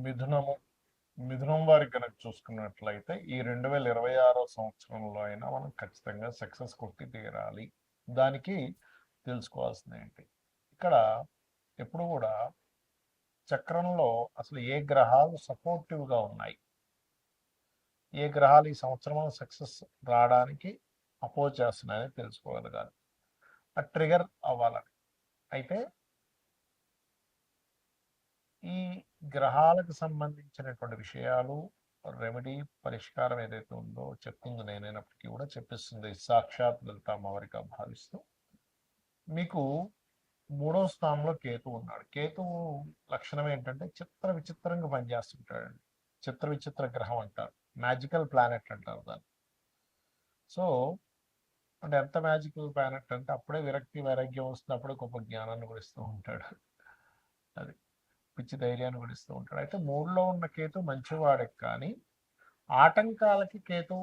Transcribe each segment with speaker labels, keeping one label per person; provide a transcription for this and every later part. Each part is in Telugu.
Speaker 1: మిథునము మిథునం వారికి కనుక చూసుకున్నట్లయితే ఈ 2026 సంవత్సరంలో అయినా మనం ఖచ్చితంగా సక్సెస్ కొట్టి తీరాలి. దానికి తెలుసుకోవాల్సింది ఏంటి, ఇక్కడ ఎప్పుడు కూడా చక్రంలో అసలు ఏ గ్రహాలు సపోర్టివ్గా ఉన్నాయి, ఏ గ్రహాలు ఈ సంవత్సరం సక్సెస్ రావడానికి అపోజ్ చేస్తున్నాయని తెలుసుకోగలగాలి. ఆ ట్రిగర్ అవ్వాలని అయితే ఈ గ్రహాలకు సంబంధించినటువంటి విషయాలు, రెమెడీ, పరిష్కారం ఏదైతే ఉందో చెప్తుంది నేనైనప్పటికీ కూడా చెప్పిస్తుంది సాక్షాత్ లలిత అమ్మవారిగా భావిస్తూ. మీకు 3వ స్థానంలో కేతు ఉన్నాడు. కేతువు లక్షణం ఏంటంటే చిత్ర విచిత్రంగా పనిచేస్తుంటాడండి. చిత్ర విచిత్ర గ్రహం అంటారు, మ్యాజికల్ ప్లానెట్ అంటారు దాన్ని. సో అంటే ఎంత మ్యాజికల్ ప్లానెట్ అంటే అప్పుడే విరక్తి వైరాగ్యం వస్తుంది, అప్పుడే గొప్ప జ్ఞానాన్ని కూడా ఇస్తూ ఉంటాడు. అది పిచ్చి ధైర్యాన్ని కూడా ఇస్తూ ఉంటాడు. అయితే 3లో ఉన్న కేతు మంచివాడే, కానీ ఆటంకాలకి కేతు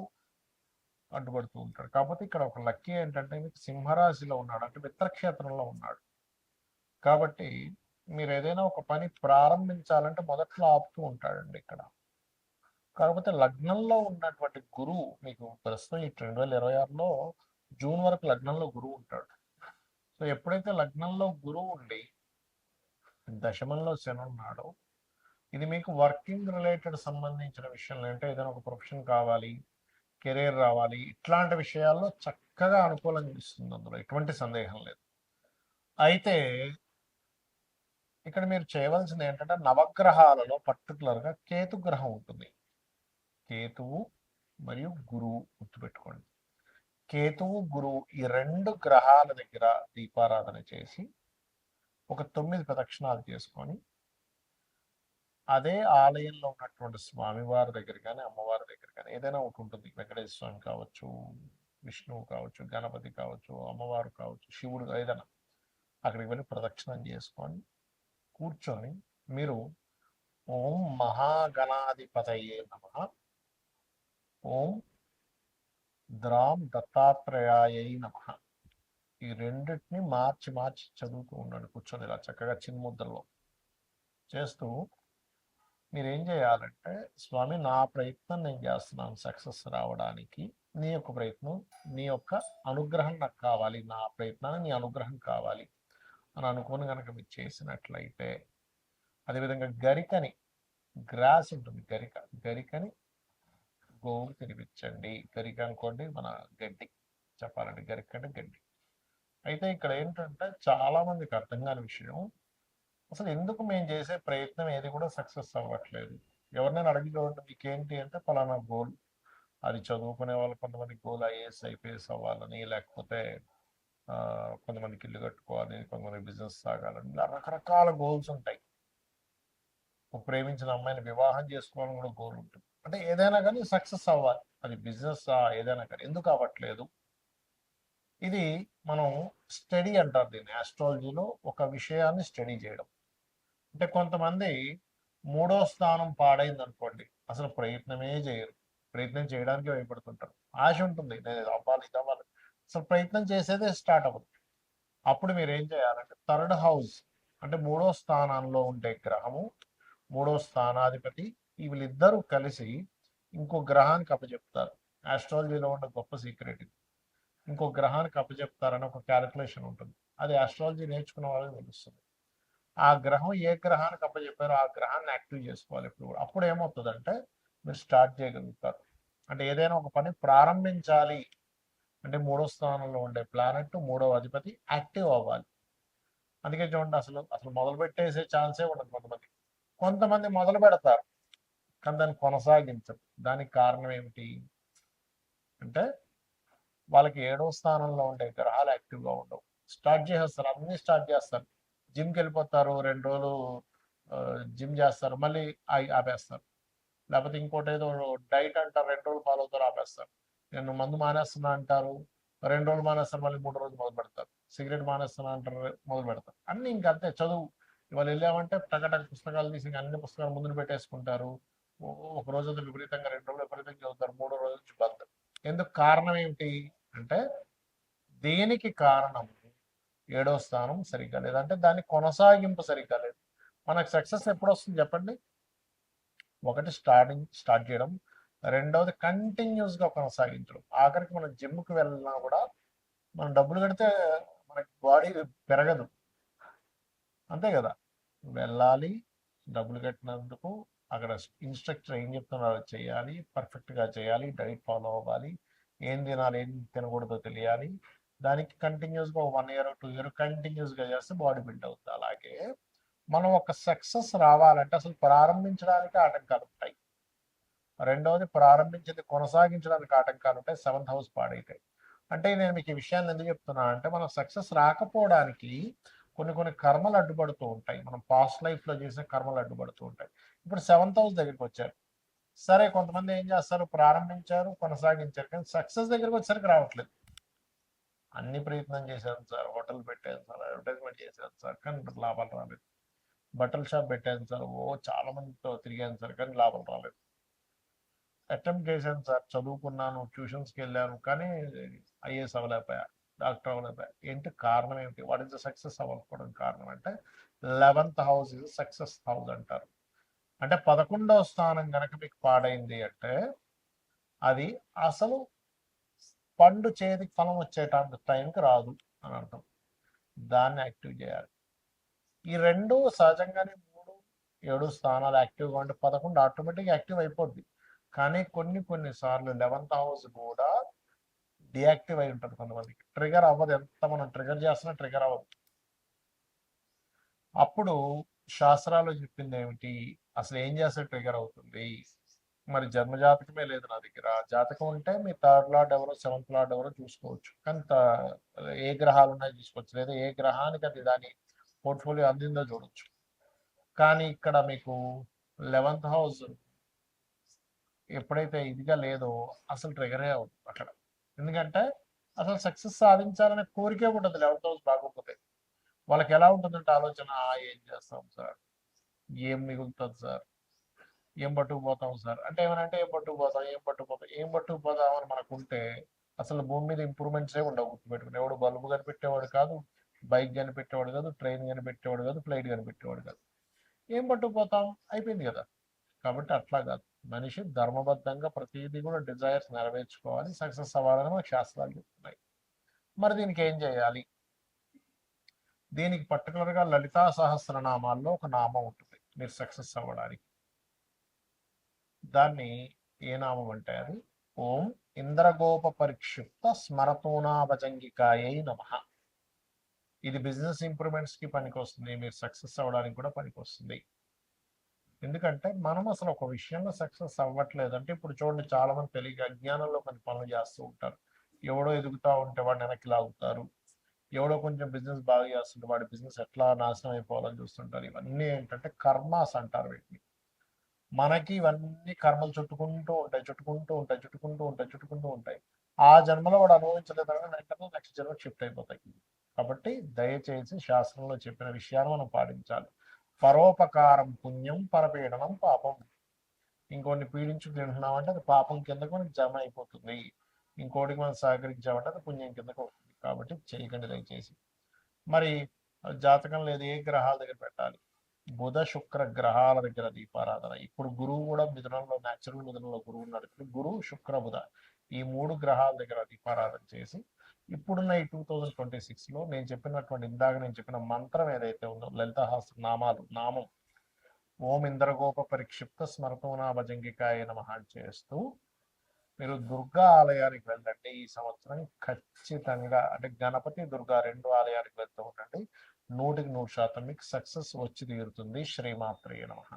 Speaker 1: అడ్డుపడుతూ ఉంటాడు. కాకపోతే ఇక్కడ ఒక లక్కీ ఏంటంటే మీకు సింహరాశిలో ఉన్నాడు, అంటే మిత్రక్షేత్రంలో ఉన్నాడు. కాబట్టి మీరు ఏదైనా ఒక పని ప్రారంభించాలంటే మొదట్లో ఆపుతూ ఉంటాడండి ఇక్కడ. కాకపోతే లగ్నంలో ఉన్నటువంటి గురువు మీకు ప్రస్తుతం ఈ 2026లో జూన్ వరకు లగ్నంలో గురువు ఉంటాడు. సో ఎప్పుడైతే లగ్నంలో గురువు ఉండి దశమంలో శని ఉన్నాడో, ఇది మీకు వర్కింగ్ రిలేటెడ్ సంబంధించిన విషయంలో, అంటే ఏదైనా ఒక ప్రొఫెషన్ కావాలి, కెరీర్ రావాలి, ఇట్లాంటి విషయాల్లో చక్కగా అనుకూలంగా ఇస్తుంది, అందులో ఎటువంటి సందేహం లేదు. అయితే ఇక్కడ మీరు చేయవలసింది ఏంటంటే నవగ్రహాలలో పర్టికులర్గా కేతు గ్రహం ఉంటుంది. కేతువు మరియు గురువు గుర్తుపెట్టుకోండి. కేతువు గురువు ఈ 2 గ్రహాల దగ్గర దీపారాధన చేసి ఒక 9 ప్రదక్షిణాలు చేసుకొని అదే ఆలయంలో ఉన్నటువంటి స్వామివారి దగ్గర కానీ అమ్మవారి దగ్గర కానీ ఏదైనా ఒకటి ఉంటుంది, వెంకటేశ్వర స్వామి కావచ్చు, విష్ణువు కావచ్చు, గణపతి కావచ్చు, అమ్మవారు కావచ్చు, శివుడు, ఏదైనా అక్కడికి వెళ్ళి ప్రదక్షిణం చేసుకొని కూర్చొని మీరు ఓం మహాగణాధిపతయే నమః, ఓం ద్రాం దత్తాత్రేయాయై నమః, ఈ రెండింటిని మార్చి మార్చి చదువుతూ ఉండండి కూర్చొని ఇలా చక్కగా చిన్ముద్రలో చేస్తూ. మీరు ఏం చేయాలంటే, స్వామి నా ప్రయత్నం నేను చేస్తున్నాను సక్సెస్ రావడానికి, నీ యొక్క ప్రయత్నం, నీ యొక్క అనుగ్రహం నాకు కావాలి, నా ప్రయత్నాన్ని నీ అనుగ్రహం కావాలి అని అనుకుని కనుక మీరు చేసినట్లయితే, అదేవిధంగా గరికని, గ్రాస్ ఉంటుంది గరిక, గరికని గోవుకి తినిపించండి. గరిక అనుకోండి మన గడ్డి, చెప్పాలంటే గరిక అంటే గడ్డి. అయితే ఇక్కడ ఏంటంటే చాలా మందికి అర్థం కాని విషయం, అసలు ఎందుకు మేము చేసే ప్రయత్నం ఏది కూడా సక్సెస్ అవ్వట్లేదు. ఎవరినైనా అడిగి చూడండి, మీకేంటి అంటే పలానా గోల్, అది చదువుకునే వాళ్ళు కొంతమంది గోల్ ఐఏఎస్ ఐపీఎస్ అవ్వాలని, లేకపోతే కొంతమందికి ఇల్లు కట్టుకోవాలని, కొంతమంది బిజినెస్ సాగాలని, ఇలా రకరకాల గోల్స్ ఉంటాయి. ఒక ప్రేమించిన అమ్మాయిని వివాహం చేసుకోవాలని కూడా గోల్ ఉంటుంది. అంటే ఏదైనా కానీ సక్సెస్ అవ్వాలి, అది బిజినెస్ ఏదైనా కానీ. ఎందుకు అవ్వట్లేదు? ఇది మనం స్టడీ అంటారు దీన్ని, ఆస్ట్రాలజీలో ఒక విషయాన్ని స్టడీ చేయడం. అంటే కొంతమంది 3వ స్థానం పాడైంది అనుకోండి, అసలు ప్రయత్నమే చేయరు, ప్రయత్నం చేయడానికి భయపడుతుంటారు. ఆశ ఉంటుంది, నేను ఇది అవ్వాలి ఇది అవ్వాలి, అసలు ప్రయత్నం చేసేదే స్టార్ట్ అవ్వదు. అప్పుడు మీరు ఏం చేయాలంటే 3rd హౌస్, అంటే 3వ స్థానంలో ఉండే గ్రహము, 3వ స్థానాధిపతి, వీళ్ళిద్దరూ కలిసి ఇంకో గ్రహానికి అప్పచెప్తారు. ఆస్ట్రాలజీలో ఉన్న గొప్ప సీక్రెట్ ఇది. ఇంకో గ్రహానికి అప్పచెప్తారని ఒక క్యాలిక్యులేషన్ ఉంటుంది, అది ఆస్ట్రాలజీ నేర్చుకున్న వాళ్ళకి తెలుస్తుంది. ఆ గ్రహం ఏ గ్రహానికి అప్పచెప్పారో ఆ గ్రహాన్ని యాక్టివ్ చేసుకోవాలి ఇప్పుడు కూడా. అప్పుడు ఏమవుతుందంటే మీరు స్టార్ట్ చేయగలుగుతారు. అంటే ఏదైనా ఒక పని ప్రారంభించాలి అంటే 3వ స్థానంలో ఉండే ప్లానెట్, 3వ అధిపతి యాక్టివ్ అవ్వాలి. అందుకే చూడండి, అసలు అసలు మొదలు పెట్టేసే ఛాన్సే ఉండదు కొంతమంది. కొంతమంది మొదలు పెడతారు కానీ దాన్ని కొనసాగించరు. దానికి కారణం ఏమిటి అంటే వాళ్ళకి 7వ స్థానంలో ఉండే గ్రహాలు యాక్టివ్గా ఉండవు. స్టార్ట్ చేసేస్తారు, అన్నీ స్టార్ట్ చేస్తారు. జిమ్కి వెళ్ళిపోతారు, 2 రోజులు జిమ్ చేస్తారు, మళ్ళీ ఆపేస్తారు. లేకపోతే ఇంకోటి ఏదో డైట్ అంటారు, 2 రోజులు ఫాలో అవుతారు, ఆపేస్తారు. నేను మందు మానేస్తున్నా అంటారు, 2 రోజులు మానేస్తారు, మళ్ళీ 3 రోజులు మొదలు పెడతారు. సిగరెట్ మానేస్తున్నా అంటారు, మొదలు పెడతారు. అన్నీ ఇంకంతే. చదువు ఇవాళ వెళ్ళామంటే టకటక పుస్తకాలు తీసి అన్ని పుస్తకాలు ముందుకు పెట్టేసుకుంటారు. ఒక రోజు విపరీతంగా, 2 రోజులు విపరీతంగా చదువుతారు, 3వ రోజు నుంచి బంద్. ఎందుకు? కారణం ఏమిటి అంటే దేనికి కారణం 7వ స్థానం సరిగ్గా లేదంటే దాని కొనసాగింపు సరిగ్గా లేదు. మనకు సక్సెస్ ఎప్పుడు వస్తుంది చెప్పండి? ఒకటి స్టార్ట్ చేయడం, రెండవది కంటిన్యూస్గా కొనసాగించడం. ఆఖరికి మనం జిమ్కి వెళ్ళినా కూడా మనం డబ్బులు కడితే మనకి బాడీ పెరగదు, అంతే కదా. వెళ్ళాలి, డబ్బులు కట్టినందుకు అక్కడ ఇన్స్ట్రక్టర్ ఏం చెప్తున్నారో అది చేయాలి, పర్ఫెక్ట్గా చేయాలి, డైట్ ఫాలో అవ్వాలి, ఏం తినాలి ఏం తినకూడదో తెలియాలి. దానికి కంటిన్యూస్గా 1 ఇయర్ 2 ఇయర్ కంటిన్యూస్గా చేస్తే బాడీ బిల్డ్ అవుతుంది. అలాగే మనం ఒక సక్సెస్ రావాలంటే అసలు ప్రారంభించడానికి ఆటంకాలు ఉంటాయి, రెండవది ప్రారంభించింది కొనసాగించడానికి ఆటంకాలు ఉంటాయి, సెవెంత్ హౌస్ పాడైతాయి. అంటే నేను మీకు ఈ విషయాన్ని ఎందుకు చెప్తున్నాను అంటే, మనం సక్సెస్ రాకపోవడానికి కొన్ని కొన్ని కర్మలు అడ్డుపడుతూ ఉంటాయి, మనం పాస్ట్ లైఫ్లో చేసే కర్మలు అడ్డుపడుతూ ఉంటాయి. ఇప్పుడు సెవెంత్ హౌస్ దగ్గరికి వచ్చారు, సరే కొంతమంది ఏం చేస్తారు, ప్రారంభించారు కొనసాగించారు, కానీ సక్సెస్ దగ్గరికి వచ్చేసరికి రావట్లేదు. అన్ని ప్రయత్నం చేశాను సార్, హోటల్ పెట్టాను సార్, అడ్వర్టైజ్మెంట్ చేశాను సార్, కానీ లాభాలు రాలేదు. బట్టల షాప్ పెట్టాను సార్, చాలా మందితో తిరిగాను సార్, కానీ లాభం రాలేదు. అటెంప్ట్ చేశాను సార్, చదువుకున్నాను, ట్యూషన్స్కి వెళ్ళాను, కానీ ఐఏఎస్ అవ్వలేకపోయా, డాక్టర్ అవ్వలేకపోయా. ఏంటి కారణం ఏంటి? వాట్ ఈస్ ద సక్సెస్ అవ్వకపోవడం కారణం అంటే 11th house is success house అంటారు. అంటే 11వ స్థానం కనుక మీకు పాడైంది అంటే అది అసలు పండు చేతికి ఫలం వచ్చేటంత టైంకి రాదు అని అర్థం. దాన్ని యాక్టివ్ చేయాలి. ఈ రెండు సహజంగానే 3, 7 స్థానాలు యాక్టివ్గా ఉంటే 11 ఆటోమేటిక్గా యాక్టివ్ అయిపోద్ది. కానీ కొన్ని సార్లు 11th హౌస్ కూడా డియాక్టివ్ అయి ఉంటుంది, కొంతమందికి ట్రిగర్ అవ్వదు, ఎంత మనం ట్రిగర్ చేస్తున్నా ట్రిగర్ అవ్వదు. అప్పుడు శాస్త్రాలు చెప్పింది ఏమిటి, అసలు ఏం చేస్తే ట్రిగర్ అవుతుంది? మరి జన్మ జాతకమే లేదు నా దగ్గర, జాతకం ఉంటే మీ థర్డ్ లార్డ్ ఎవరో సెవెంత్ లార్డ్ ఎవరో చూసుకోవచ్చు, కానీ ఏ గ్రహాలు ఉన్నాయో చూసుకోవచ్చు, లేదా ఏ గ్రహానికి అది దాని పోర్ట్ఫోలియో అందిందో చూడొచ్చు. కానీ ఇక్కడ మీకు 11th హౌస్ ఎప్పుడైతే ఇదిగా లేదో అసలు ట్రిగరే అవుతుంది అక్కడ. ఎందుకంటే అసలు సక్సెస్ సాధించాలనే కోరికే ఉంటుంది 11th హౌస్ బాగోకపోతే. వాళ్ళకి ఎలా ఉంటుందంటే ఆలోచన, ఏం చేస్తాం సార్, ఏం మిగులుతుంది సార్, ఏం పట్టుకుపోతాం సార్, అంటే ఏమనంటే ఏం పట్టుకుపోతాం అని మనకుంటే అసలు భూమి మీద ఇంప్రూవ్మెంట్సే ఉండవు. గుర్తుపెట్టుకుని, ఎవడు బల్బు కనిపెట్టేవాడు కాదు, బైక్ కనిపెట్టేవాడు కాదు, ట్రైన్ కనిపెట్టేవాడు కాదు, ఫ్లైట్ కనిపెట్టేవాడు కాదు. ఏం పట్టుకుపోతాం, అయిపోయింది కదా. కాబట్టి అట్లా కాదు, మనిషి ధర్మబద్ధంగా ప్రతిదీ కూడా డిజైర్స్ నెరవేర్చుకోవాలి, సక్సెస్ అవ్వాలని మనకు శాస్త్రాలు చెప్తున్నాయి. మరి దీనికి ఏం చేయాలి? దీనికి పర్టికులర్గా లలితా సహస్రనామాల్లో ఒక నామం ఉంటుంది మీరు సక్సెస్ అవ్వడానికి. దాన్ని ఏ నామం అంటే అది ఓం ఇంద్రగోప పరిక్షిప్త స్మరతోనాభజంగికాయై నమః. ఇది బిజినెస్ ఇంప్రూవ్మెంట్స్కి పనికొస్తుంది, మీరు సక్సెస్ అవ్వడానికి కూడా పనికొస్తుంది. ఎందుకంటే మనం అసలు ఒక విషయంలో సక్సెస్ అవ్వట్లేదు అంటే, ఇప్పుడు చూడండి చాలా మంది తెలియక అజ్ఞానంలో కొన్ని పనులు చేస్తూ ఉంటారు. ఎవడో ఎదుగుతూ ఉంటే వాడిని వెనక్కి లాగుతారు, ఎవడో కొంచెం బిజినెస్ బాగా చేస్తుంటే వాడి బిజినెస్ ఎట్లా నాశనం అయిపోవాలని చూస్తుంటారు. ఇవన్నీ ఏంటంటే కర్మాస్ అంటారు వీటిని. మనకి ఇవన్నీ కర్మలు చుట్టుకుంటూ ఉంటాయి. ఆ జన్మలో వాడు అనుభవించలేదని వెంటనే నెక్స్ట్ జన్మ షిఫ్ట్ అయిపోతాయి. కాబట్టి దయచేసి శాస్త్రంలో చెప్పిన విషయాన్ని మనం పాటించాలి. పరోపకారం పుణ్యం, పరపీడనం పాపం. ఇంకోటిని పీడించి తింటున్నామంటే అది పాపం కిందకు మనకి జమ అయిపోతుంది, ఇంకోటికి మనం సహకరించామంటే అది పుణ్యం కిందకు అవుతుంది. కాబట్టి చేయకండి దయచేసి. మరి జాతకం లేదు, ఏ గ్రహాల దగ్గర పెట్టాలి? బుధ శుక్ర గ్రహాల దగ్గర దీపారాధన. ఇప్పుడు గురువు కూడా మిథునంలో, న్యాచురల్ మిథునంలో గురువు ఉన్నాడు. గురు శుక్ర బుధ ఈ 3 గ్రహాల దగ్గర దీపారాధన చేసి, ఇప్పుడున్న ఈ 2026లో నేను చెప్పినటువంటి ఇందాక నేను చెప్పిన మంత్రం ఏదైతే ఉందో, లలితాహాస నామం ఓం ఇంద్రగోప పరిక్షిప్త స్మరతోనా భజంగికాయ నమః చేస్తూ మీరు దుర్గా ఆలయానికి వెళ్ళండి. ఈ సంవత్సరం ఖచ్చితంగా, అంటే గణపతి దుర్గా 2 ఆలయానికి వెళ్తూ ఉండండి. 100% మీకు సక్సెస్ వచ్చి తీరుతుంది. శ్రీమాత్రే నమః.